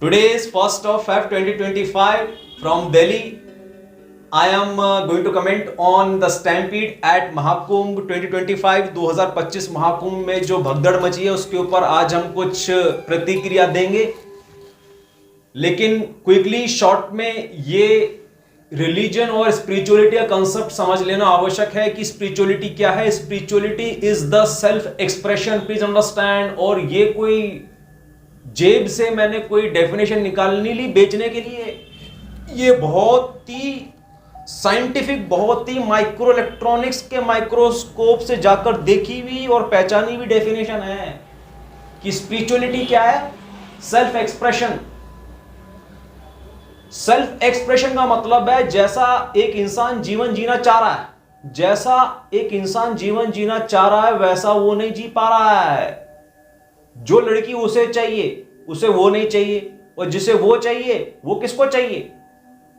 Today is 1st of Feb 2025 from Delhi. I am going to comment on the stampede at Mahakumbh 2025 2025 Mahakumbh में जो भगदड़ मची है उसके ऊपर आज हम कुछ प्रतिक्रिया देंगे। लेकिन क्विकली शॉर्ट में ये रिलीजन और स्पिरिचुअलिटी का कंसेप्ट समझ लेना आवश्यक है कि स्पिरिचुअलिटी क्या है। Spirituality is the self expression, please understand. और ये कोई जेब से मैंने कोई डेफिनेशन निकालनी ली बेचने के लिए, ये बहुत ही साइंटिफिक, बहुत ही माइक्रो इलेक्ट्रॉनिक्स के माइक्रोस्कोप से जाकर देखी हुई और पहचानी हुई डेफिनेशन है कि स्पिरिचुअलिटी क्या है। Self expression. सेल्फ एक्सप्रेशन का मतलब है जैसा एक इंसान जीवन जीना चाह रहा है, जैसा एक इंसान जीवन जीना चाह रहा है वैसा वो नहीं जी पा रहा है। जो लड़की उसे चाहिए उसे वो नहीं चाहिए, और जिसे वो चाहिए वो किसको चाहिए।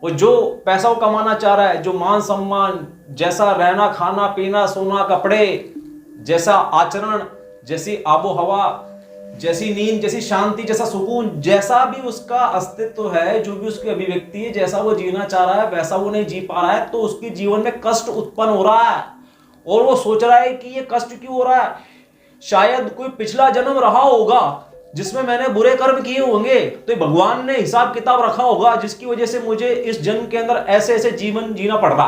और जो पैसा वो कमाना चाह रहा है, जो मान सम्मान, जैसा रहना खाना पीना सोना कपड़े, जैसा आचरण, जैसी आबो हवा, जैसी नींद, जैसी शांति, जैसा सुकून, जैसा भी उसका अस्तित्व है, जो भी उसकी अभिव्यक्ति है, जैसा वो जीना चाह रहा है वैसा वो नहीं जी पा रहा है, तो उसके जीवन में कष्ट उत्पन्न हो रहा है। और वो सोच रहा है कि ये कष्ट क्यों हो रहा है। शायद कोई पिछला जन्म रहा होगा जिसमें मैंने बुरे कर्म किए होंगे, तो भगवान ने हिसाब किताब रखा होगा जिसकी वजह से मुझे इस जन्म के अंदर ऐसे ऐसे जीवन जीना पड़ रहा।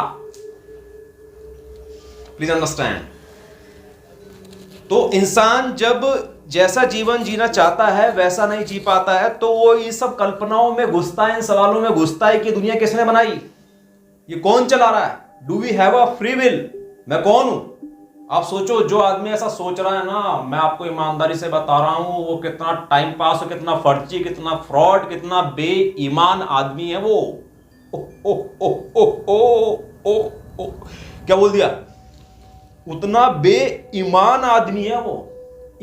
Please understand. तो इंसान जब जैसा जीवन जीना चाहता है वैसा नहीं जी पाता है, तो वो ये सब कल्पनाओं में घुसता है, इन सवालों में घुसता है कि दुनिया किसने बनाई, ये कौन चला रहा है, do we have a free will, मैं कौन हूं। आप सोचो, जो आदमी ऐसा सोच रहा है ना, मैं आपको ईमानदारी से बता रहा हूं वो कितना टाइम पास हो, कितना फर्जी, कितना फ्रॉड, कितना बेईमान आदमी है वो। ओ, ओ, ओ, ओ, ओ, ओ, ओ, क्या बोल दिया, उतना बेईमान आदमी है वो।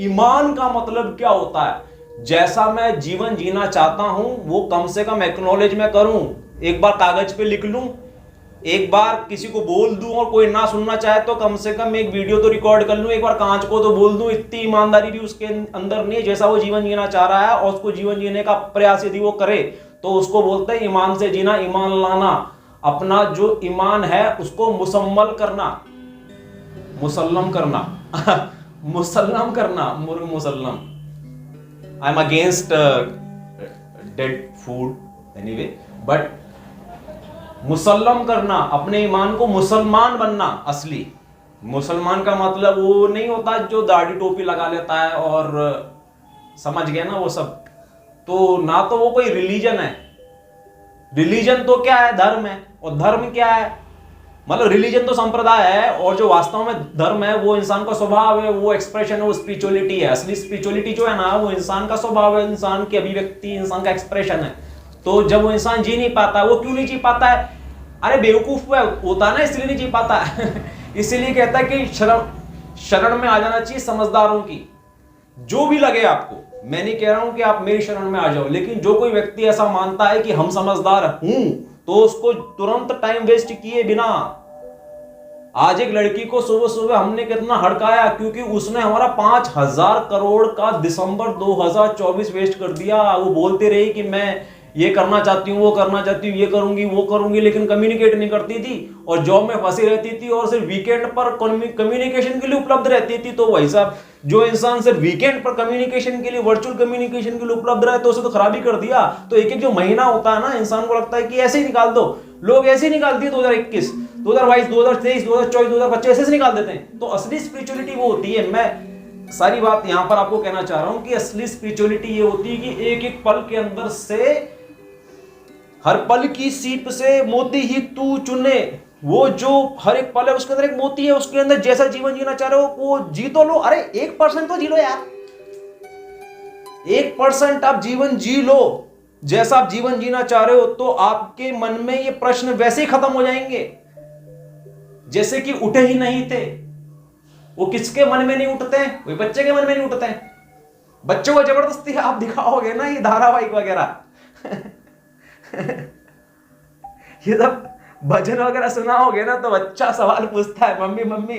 ईमान का मतलब क्या होता है, जैसा मैं जीवन जीना चाहता हूं वो कम से कम एक्नॉलेज में करूं, एक बार कागज पे लिख लूं, एक बार किसी को बोल दूं, और कोई ना सुनना चाहे तो कम से कम एक वीडियो तो रिकॉर्ड कर लूं, एक बार कांच को तो बोल दूं। इतनी ईमानदारी भी उसके अंदर नहीं है। जैसा वो जीवन जीना चाह रहा है और उसको जीवन जीने का प्रयास यदि वो करे तो उसको बोलते हैं ईमान से जीना, ईमान लाना, अपना जो ईमान है उसको मुसम्मल करना, मुसल्लम करना मुसल्लम करना, मुसल्लम। I am against dead food anyway, but मुसल्लम करना, अपने ईमान को मुसलमान बनना। असली मुसलमान का मतलब वो नहीं होता जो दाढ़ी टोपी लगा लेता है और समझ गया ना वो सब। तो ना तो वो कोई रिलीजन है, रिलीजन तो क्या है, धर्म है। और धर्म क्या है, मतलब रिलीजन तो संप्रदाय है, और जो वास्तव में धर्म है वो इंसान का स्वभाव है, वो एक्सप्रेशन है, वो स्पिरिचुअलिटी है। असली स्पिरिचुअलिटी जो है ना वो इंसान का स्वभाव है, इंसान की अभिव्यक्ति, इंसान का एक्सप्रेशन है। तो जब वो इंसान जी नहीं पाता, वो क्यों नहीं जी पाता है, अरे बेवकूफ होता है ना, इसलिए नहीं जी पाता है इसीलिए कहता है कि शरण में आ जाना चाहिए समझदारों की। जो भी लगे आपको, मैं नहीं कह रहा हूं कि आप मेरी शरण में आ जाओ, लेकिन जो कोई व्यक्ति ऐसा मानता है कि हम समझदार हूं तो उसको तुरंत टाइम वेस्ट किए बिना। आज एक लड़की को सुबह सुबह हमने कितना हड़काया क्योंकि उसने हमारा 5,000 करोड़ का दिसंबर 2024 वेस्ट कर दिया। वो बोलते रही कि मैं ये करना चाहती हूँ, वो करना चाहती हूँ, ये करूंगी वो करूंगी, लेकिन कम्युनिकेट नहीं करती थी और जॉब में फंसी रहती थी और सिर्फ वीकेंड पर कम्युनिकेशन के लिए उपलब्ध रहती थी। तो वही साहब, जो इंसान सिर्फ वीकेंड पर कम्युनिकेशन के लिए, वर्चुअल कम्युनिकेशन के लिए उपलब्ध रहे तो उसे तो खराब ही कर दिया। तो एक एक जो महीना होता है ना, इंसान को लगता है कि ऐसे ही निकाल दो। लोग ऐसे ही निकाल दिए 2021, 2022, 2023, 2024, 2025 ऐसे निकाल देते हैं। तो असली स्पिरिचुअलिटी वो होती है, मैं सारी बात यहां पर आपको कहना चाह रहा हूं कि असली स्पिरिचुअलिटी ये होती है कि एक एक पल के अंदर से, हर पल की सीप से मोती ही तू चुने। वो जो हर एक पल है उसके अंदर एक मोती है, उसके अंदर जैसा जीवन जीना चाह रहे हो वो जी तो लो। अरे 1% तो जी लो यार, 1% आप जीवन जी लो जैसा आप जीवन जीना चाह रहे हो, तो आपके मन में ये प्रश्न वैसे ही खत्म हो जाएंगे जैसे कि उठे ही नहीं थे। वो किसके मन में नहीं उठते हैं, कोई बच्चे के मन में नहीं उठते हैं। बच्चों को जबरदस्ती आप दिखाओगे ना ये धारावाहिक वगैरह ये सब भजन वगैरह सुनाओगे ना तो बच्चा सवाल पूछता है, मम्मी मम्मी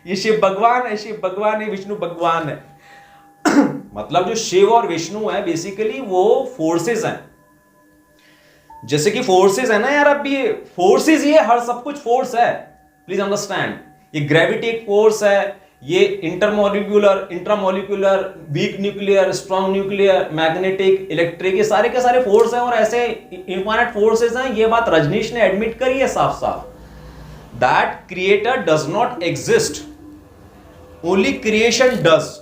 ये शिव भगवान है, शिव भगवान है, विष्णु भगवान है मतलब जो शिव और विष्णु है बेसिकली वो फोर्सेस हैं। जैसे कि फोर्सेस है ना यार, अब ये फोर्सेस, ये हर सब कुछ फोर्स है, प्लीज अंडरस्टैंड। ये ग्रेविटी एक फोर्स है, ये intermolecular, intramolecular, weak nuclear, strong nuclear, magnetic, electric, ये सारे के सारे फोर्स हैं और ऐसे इनफाइनाइट फोर्सेस हैं। ये बात रजनीश ने एडमिट करी है साफ साफ, that creator does not exist, only creation does,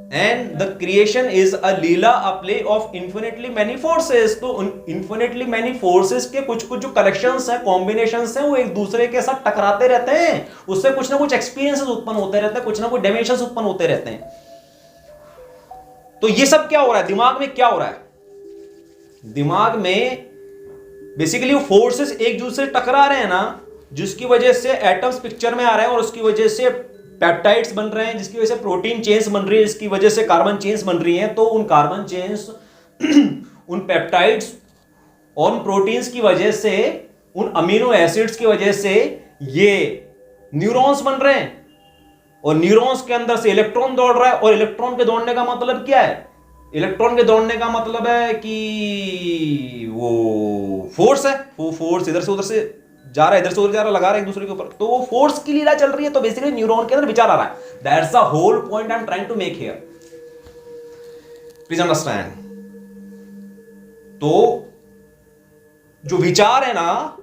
and the creation is a Leela, a play of infinitely many forces. तो इन्फिनिटली मैनी फोर्सेस के कुछ कुछ जो कलेक्शंस हैं, कॉम्बिनेशंस हैं, वो एक दूसरे के साथ टकराते रहते हैं, उससे कुछ ना कुछ एक्सपीरियंसेस उत्पन्न होते रहते हैं, कुछ ना कुछ डायमेंशंस उत्पन्न होते रहते हैं। तो ये सब क्या हो रहा है दिमाग में, क्या हो रहा है दिमाग में, बेसिकली वो फोर्सेस एक दूसरे से टकरा रहे हैं ना, जिसकी वजह से एटम्स पिक्चर में आ रहे हैं और उसकी वजह से पेप्टाइड्स बन रहे हैं, जिसकी वजह से प्रोटीन चेन्स बन रही है, जिसकी वजह से कार्बन चेन्स बन रही हैं। तो उन कार्बन चेन्स उन पेप्टाइड्स और उन प्रोटीन्स की वजह से, उन अमीनो एसिड्स की वजह से ये न्यूरॉन्स बन रहे हैं और न्यूरॉन्स के अंदर से इलेक्ट्रॉन दौड़ रहा है। और इलेक्ट्रॉन के दौड़ने का मतलब क्या है, इलेक्ट्रॉन के दौड़ने का मतलब है कि वो फोर्स है, वो फोर्स इधर से उधर से जा रहा है, इधर से उधर जा रहा है, लगा रहा है एक दूसरे के ऊपर, तो वो फोर्स की लीला चल रही है। तो बेसिकली न्यूरॉन के अंदर विचार आ रहा है, that's the whole point I am trying to make here, please understand. तो जो विचार है ना,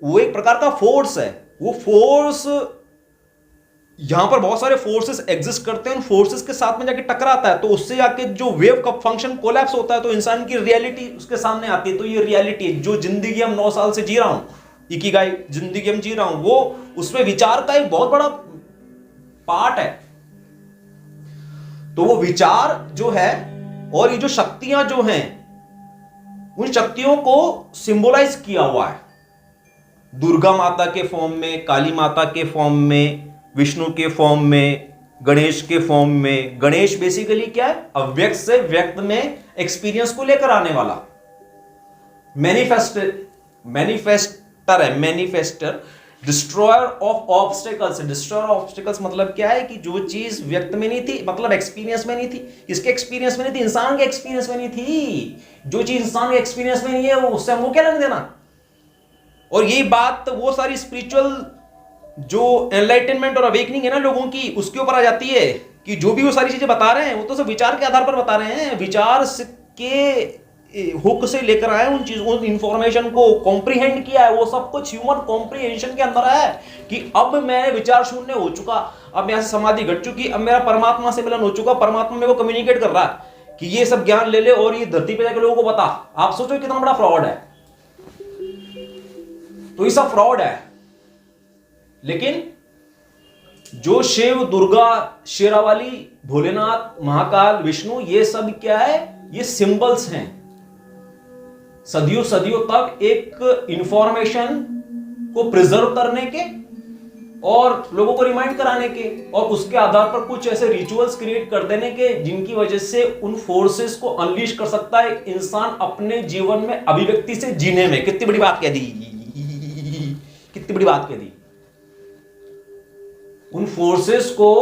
वो एक प्रकार का फोर्स है। वो फोर्स, यहां पर बहुत सारे फोर्सेस एग्जिस्ट करते हैं, उन फोर्सेस के साथ में जाके टकराता है, तो उससे जाके जो वेव का फंक्शन कोलैप्स होता है, तो इंसान की रियलिटी उसके सामने आती है। तो ये रियलिटी, जो जिंदगी हम 9 साल से जी रहा हूं, इकिगाई जिंदगी हम जी रहा हूं, वो उसमें विचार का एक बहुत बड़ा पार्ट है। तो वो विचार जो है और ये जो शक्तियां जो हैं, उन शक्तियों को सिंबलाइज किया हुआ है दुर्गा माता के फॉर्म में, काली माता के फॉर्म में, विष्णु के फॉर्म में, गणेश के फॉर्म में। गणेश बेसिकली क्या है, अव्यक्त से व्यक्त में एक्सपीरियंस को लेकर आने वाला मैनिफेस्टर है, manifester, destroyer of obstacles. Destroyer of obstacles मतलब क्या है कि जो चीज व्यक्त में नहीं थी, मतलब एक्सपीरियंस में नहीं थी, इसके एक्सपीरियंस में नहीं थी, इंसान के एक्सपीरियंस में नहीं थी। जो चीज इंसान के एक्सपीरियंस में नहीं है, उससे हमको क्या लेना देना। और यही बात वो सारी स्पिरिचुअल जो एनलाइटनमेंट और अवेकनिंग है ना लोगों की, उसके ऊपर आ जाती है कि जो भी वो सारी चीजें बता रहे हैं, वो तो सब विचार के आधार पर बता रहे हैं। विचार के हुक से लेकर आए उन चीजों, उन इंफॉर्मेशन को कॉम्प्रीहेंड किया है, वो सब कुछ ह्यूमन कॉम्प्रीहेंशन के अंदर है कि अब मैं विचार शून्य हो चुका, अब यहां से समाधि घट चुकी, अब मेरा परमात्मा से मिलन हो चुका, परमात्मा मेरे को कम्युनिकेट कर रहा है कि ये सब ज्ञान ले ले और ये धरती पे जाकर लोगों को बता। आप सोचो कितना बड़ा फ्रॉड है। तो ये सब फ्रॉड है। लेकिन जो शिव, दुर्गा, शेरावाली, भोलेनाथ, महाकाल, विष्णु, ये सब क्या है, ये सिंबल्स हैं। सदियों सदियों तक एक इंफॉर्मेशन को प्रिजर्व करने के और लोगों को रिमाइंड कराने के, और उसके आधार पर कुछ ऐसे रिचुअल्स क्रिएट कर देने के जिनकी वजह से उन फोर्सेस को अनलीश कर सकता है इंसान अपने जीवन में अभिव्यक्ति से जीने में। कितनी बड़ी बात कह दी, कितनी बड़ी बात कह दी। उन फोर्सेस को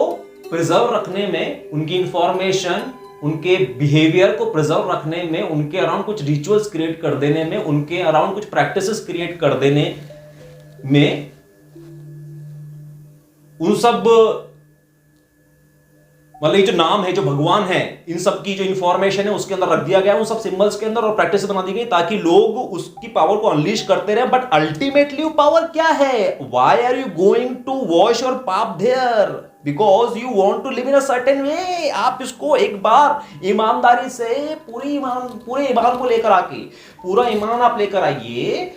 प्रिजर्व रखने में, उनकी इंफॉर्मेशन, उनके बिहेवियर को प्रिजर्व रखने में, उनके अराउंड कुछ रिचुअल्स क्रिएट कर देने में, उनके अराउंड कुछ प्रैक्टिसेस क्रिएट कर देने में, उन सब मतलब ये जो नाम है, जो भगवान है, इन सब की जो इंफॉर्मेशन है उसके अंदर रख दिया गया, उन सब सिंबल्स के अंदर, और प्रैक्टिस बना दी गई ताकि लोग उसकी पावर को अनलीश करते रहे। बट अल्टीमेटली वो पावर क्या है? Why are you going to wash your पाप there? Because you want to live in a certain way. आप इसको एक बार ईमानदारी से पूरे ईमान को लेकर आके, पूरा ईमान आप लेकर आइए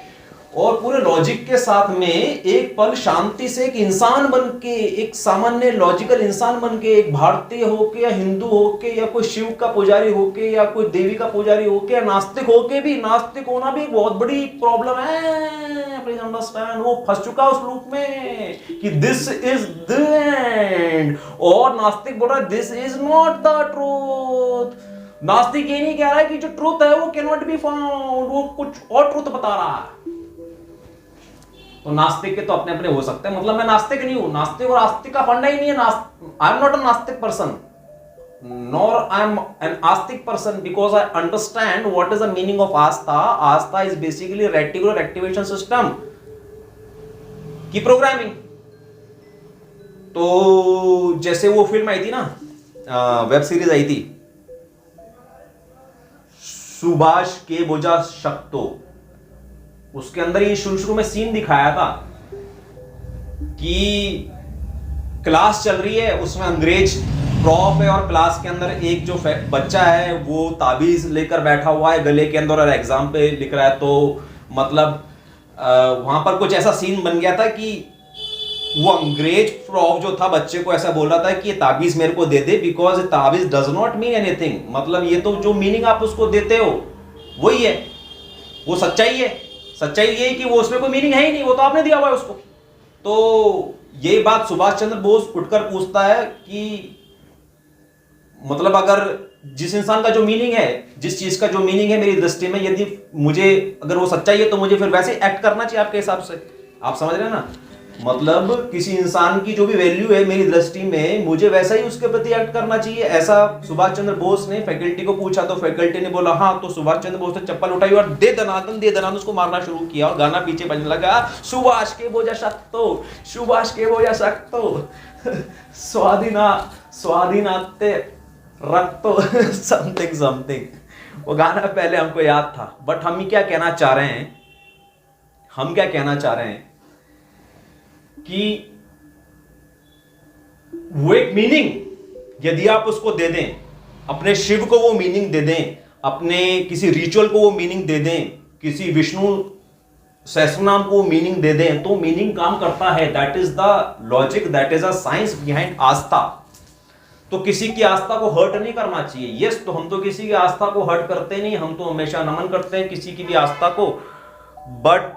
और पूरे लॉजिक के साथ में एक पल शांति से एक इंसान बन के, एक सामान्य लॉजिकल इंसान बन के, एक भारतीय होके या हिंदू होके या कोई शिव का पुजारी होके या कोई देवी का पुजारी होके या नास्तिक होके भी, नास्तिक होना भी एक बहुत बड़ी प्रॉब्लम है, प्लीज अंडरस्टैंड। वो फंस चुका उस लूप में कि दिस इज द एंड, और नास्तिक बोल रहा है this is not the truth. नास्तिक ये नहीं कह रहा है कि जो ट्रूथ है वो कैन नॉट बी फाउंड, वो कुछ और ट्रूथ बता रहा है। तो नास्तिक के तो अपने अपने हो सकते हैं, मतलब मैं नास्तिक नहीं हूं, नास्तिक और आस्तिक का फंडा ही नहीं है। आई एम नॉट अ नास्तिक person, nor I'm an astic person because I understand what is the meaning of Aastha. Aastha is basically reticular activation system की प्रोग्रामिंग. तो जैसे वो फिल्म आई थी ना, वेब सीरीज आई थी सुभाष के बोझा शक्तो, उसके अंदर ये शुरू शुरू में सीन दिखाया था कि क्लास चल रही है, उसमें अंग्रेज प्रॉप है और क्लास के अंदर एक जो बच्चा है वो ताबीज लेकर बैठा हुआ है गले के अंदर और एग्जाम पे लिख रहा है. तो मतलब वहां पर कुछ ऐसा सीन बन गया था कि वो अंग्रेज प्रॉप जो था बच्चे को ऐसा बोल रहा था कि ये ताबीज मेरे को दे दे, बिकॉज ताबीज डज नॉट मीन एनीथिंग. मतलब ये तो जो मीनिंग आप उसको देते हो वही है, वो सच्चाई है. सच्चाई ये है कि वो उसमें कोई मीनिंग है ही नहीं, वो तो आपने दिया हुआ है उसको. तो ये बात सुभाष चंद्र बोस उठकर पूछता है कि मतलब अगर जिस इंसान का जो मीनिंग है, जिस चीज का जो मीनिंग है मेरी दृष्टि में, यदि मुझे अगर वो सच्चाई है तो मुझे फिर वैसे एक्ट करना चाहिए आपके हिसाब से. आप समझ रहे हैं ना, मतलब किसी इंसान की जो भी वैल्यू है मेरी दृष्टि में मुझे वैसा ही उसके प्रति एक्ट करना चाहिए. ऐसा सुभाष चंद्र बोस ने फैकल्टी को पूछा तो फैकल्टी ने बोला हाँ. तो सुभाष चंद्र बोस ने चप्पल उठाई और दे दनादन उसको मारना शुरू किया और गाना पीछे बजने लगा, सुभाष के बोझा शक्तो, सुभाष के बोझा शक्तो, स्वाधीनाते रखतो, समथिंग समथिंग. वो गाना पहले हमको याद था. बट हम क्या कहना चाह रहे हैं, हम क्या कहना चाह रहे हैं कि वो एक मीनिंग यदि आप उसको दे दें, अपने शिव को वो मीनिंग दे दें, अपने किसी रिचुअल को वो मीनिंग दे दें, किसी विष्णु सहस्रनाम को वो मीनिंग दे दें, तो मीनिंग काम करता है. That is the logic, that is a science behind आस्था. तो किसी की आस्था को हर्ट नहीं करना चाहिए. यस, तो हम तो किसी की आस्था को हर्ट करते नहीं, हम तो हमेशा नमन करते हैं किसी की भी आस्था को. बट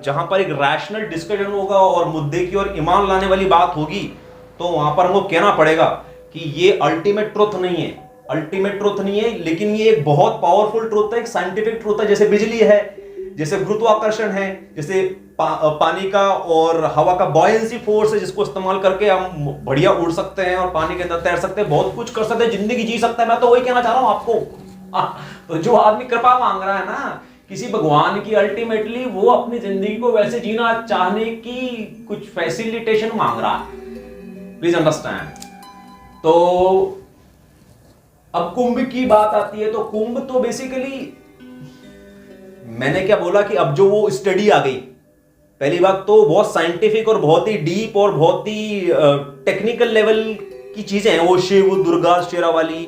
जहां पर एक रैशनल डिस्कशन होगा और मुद्दे की ओर ईमान लाने वाली बात होगी तो वहां पर हमको कहना पड़ेगा कि ये अल्टीमेट ट्रुथ नहीं है, अल्टीमेट ट्रुथ नहीं है, लेकिन ये एक बहुत पावरफुल ट्रुथ है, एक साइंटिफिक ट्रुथ है. जैसे बिजली है, जैसे गुरुत्वाकर्षण है, जैसे पानी का और हवा का बॉयंसी फोर्स है जिसको इस्तेमाल करके हम बढ़िया उड़ सकते हैं और पानी के अंदर तैर सकते हैं, बहुत कुछ कर सकते हैं, जिंदगी जी सकते हैं. मैं तो वही कहना चाह रहा हूं आपको. तो जो आदमी कृपा मांग रहा है ना किसी भगवान की, अल्टीमेटली वो अपनी जिंदगी को वैसे जीना चाहने की कुछ फैसिलिटेशन मांग रहा है. Please understand. तो अब कुंभ की बात आती है तो कुंभ तो बेसिकली मैंने क्या बोला कि अब जो वो स्टडी आ गई, पहली बात तो बहुत साइंटिफिक और बहुत ही डीप और बहुत ही टेक्निकल लेवल की चीजें हैं. वो शिव, दुर्गा, शेरावाली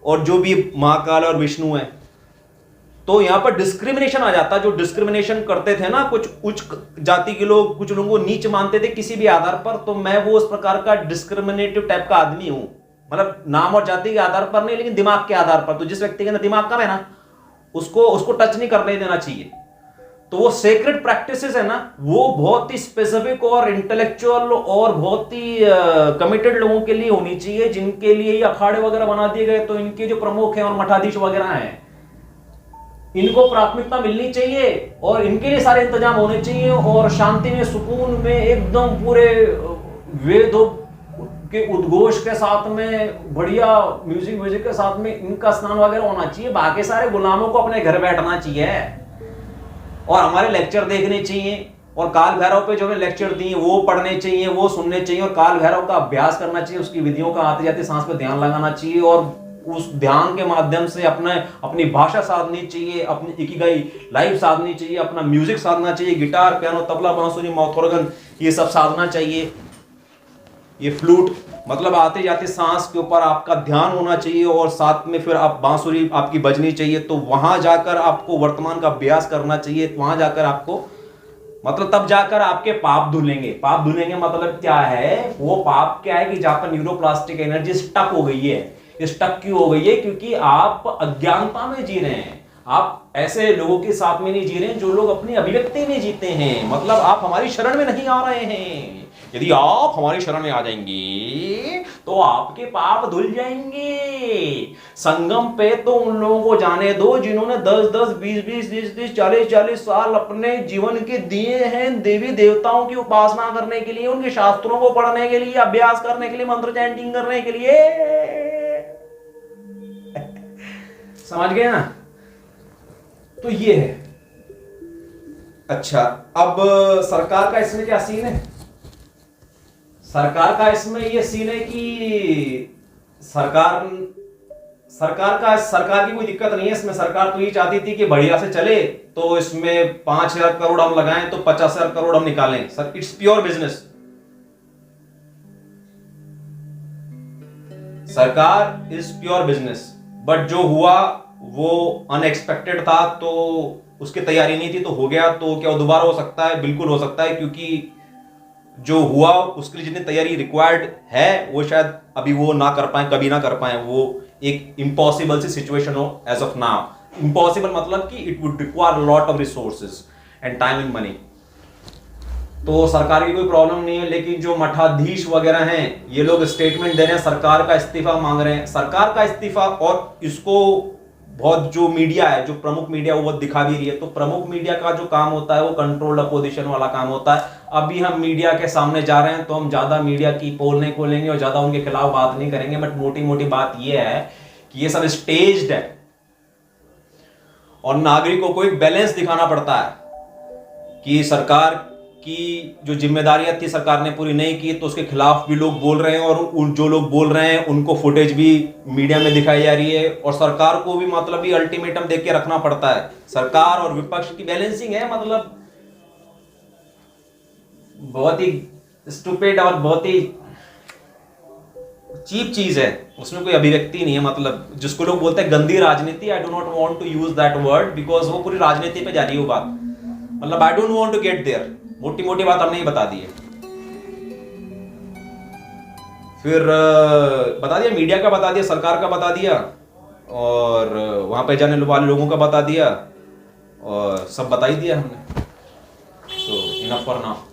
और जो भी महाकाल और विष्णु है. तो यहां पर डिस्क्रिमिनेशन आ जाता है. जो डिस्क्रिमिनेशन करते थे ना कुछ उच्च जाति के लोग, कुछ लोगों को नीच मानते थे किसी भी आधार पर, तो मैं वो उस प्रकार का डिस्क्रिमिनेटिव टाइप का आदमी हूं. मतलब नाम और जाति के आधार पर नहीं, लेकिन दिमाग के आधार पर. तो जिस व्यक्ति के अंदर दिमाग कम है ना उसको टच नहीं करने देना चाहिए. तो वो सेक्रेट प्रैक्टिसेस है ना, वो बहुत ही स्पेसिफिक और इंटेलेक्चुअल और बहुत ही कमिटेड लोगों के लिए होनी चाहिए, जिनके लिए ये अखाड़े वगैरह बना दिए गए. तो इनके जो प्रमुख हैं और मठाधीश वगैरह हैं, इनको प्राथमिकता मिलनी चाहिए और इनके लिए सारे इंतजाम होने चाहिए. और शांति में, सुकून में, एकदम पूरे वेदों के उद्घोष के साथ में, बढ़िया म्यूजिक के साथ में इनका स्नान वगैरह होना चाहिए. बाकी सारे गुलामों को अपने घर बैठना चाहिए और हमारे लेक्चर देखने चाहिए और काल भैरव पे जो हमने लेक्चर दिए वो पढ़ने चाहिए, वो सुनने चाहिए और काल भैरव का अभ्यास करना चाहिए. उसकी विधियों का आते जाते सांस पे ध्यान लगाना चाहिए और उस ध्यान के माध्यम से अपनी भाषा साधनी चाहिए, अपनी इकिगाई लाइफ साधनी चाहिए, अपना म्यूजिक साधना चाहिए, गिटार, पियानो, तबला, बांसुरी, माउथ ऑर्गन, ये सब साधना चाहिए. ये फ्लूट, मतलब आते जाते सांस के ऊपर आपका ध्यान होना चाहिए और साथ में फिर आप बांसुरी आपकी बजनी चाहिए. तो वहां जाकर आपको वर्तमान का अभ्यास करना चाहिए. वहां जाकर आपको मतलब तब जाकर आपके पाप धुलेंगे. पाप धुलेंगे मतलब क्या है, वो पाप क्या है कि जहां पर न्यूरोप्लास्टिक एनर्जी स्टक हो गई है. स्टक क्यों हो गई है? क्योंकि आप अज्ञानता में जी रहे हैं. आप ऐसे लोगों के साथ में नहीं जी रहे हैं जो लोग अपनी अभिव्यक्ति में जीते हैं. मतलब आप हमारी शरण में नहीं आ रहे हैं. यदि आप हमारी शरण में आ जाएंगे तो आपके पाप धुल जाएंगे. संगम पे तो उन लोगों को जाने दो जिन्होंने 10-10, 20-20, 30-30, 40-40 साल अपने जीवन के दिए हैं देवी देवताओं की उपासना करने के लिए, उनके शास्त्रों को पढ़ने के लिए, अभ्यास करने के लिए, मंत्र चैंटिंग करने के लिए. समझ गए ना? तो ये है। अच्छा, अब सरकार का इसमें क्या सीन है? सरकार का इसमें ये सीन है कि सरकार की कोई दिक्कत नहीं है इसमें। सरकार तो ये चाहती थी कि बढ़िया से चले, तो इसमें 5,000 करोड़ हम लगाएं तो 50,000 करोड़ हम निकालें। Sir, it's pure business. सरकार इज प्योर बिजनेस। बट जो हुआ वो अनएक्सपेक्टेड था, तो उसकी तैयारी नहीं थी, तो हो गया। तो क्या दोबारा हो सकता है? बिल्कुल हो सकता है, क्योंकि जो हुआ उसके लिए जितनी तैयारी रिक्वायर्ड है वो शायद अभी वो ना कर पाए, कभी ना कर पाए। वो एक इम्पॉसिबल सी सिचुएशन हो एज ऑफ नाउ। इम्पॉसिबल मतलब कि it would require lot of resources and time and money. तो सरकार की कोई प्रॉब्लम नहीं है, लेकिन जो मठाधीश वगैरह हैं ये लोग स्टेटमेंट दे रहे हैं, सरकार का इस्तीफा मांग रहे हैं। सरकार का इस्तीफा, और इसको बहुत जो मीडिया है, जो प्रमुख मीडिया, वो बहुत दिखा भी रही है। तो प्रमुख मीडिया का जो काम होता है वो कंट्रोल्ड अपोजिशन वाला काम होता है। अभी हम मीडिया के सामने जा रहे हैं तो हम ज्यादा मीडिया की पोल नहीं खोलेंगे और ज्यादा उनके खिलाफ बात नहीं करेंगे। बट मोटी मोटी बात यह है कि ये सब स्टेज्ड है और नागरिकों को एक बैलेंस दिखाना पड़ता है कि सरकार की जो जिम्मेदारियां थी सरकार ने पूरी नहीं की, तो उसके खिलाफ भी लोग बोल रहे हैं, और जो लोग बोल रहे हैं उनको फुटेज भी मीडिया में दिखाई जा रही है। और सरकार को भी मतलब भी अल्टीमेटम देके रखना पड़ता है। सरकार और विपक्ष की बैलेंसिंग है, मतलब बहुत ही स्टूपिड और बहुत ही चीप चीज है। उसमें कोई अभिव्यक्ति नहीं है। मतलब जिसको लोग बोलते हैं गंदी राजनीति, I do not want to use that word, because वो पूरी राजनीति पे जा रही है वो बात। मतलब I don't want to get there. मोटी मोटी बात हमने ही बता दी है। फिर बता दिया, मीडिया का बता दिया, सरकार का बता दिया, और वहां पे जाने वाले लोगों का बता दिया, और सब बता ही दिया हमने। सो इनफ फॉर नाउ।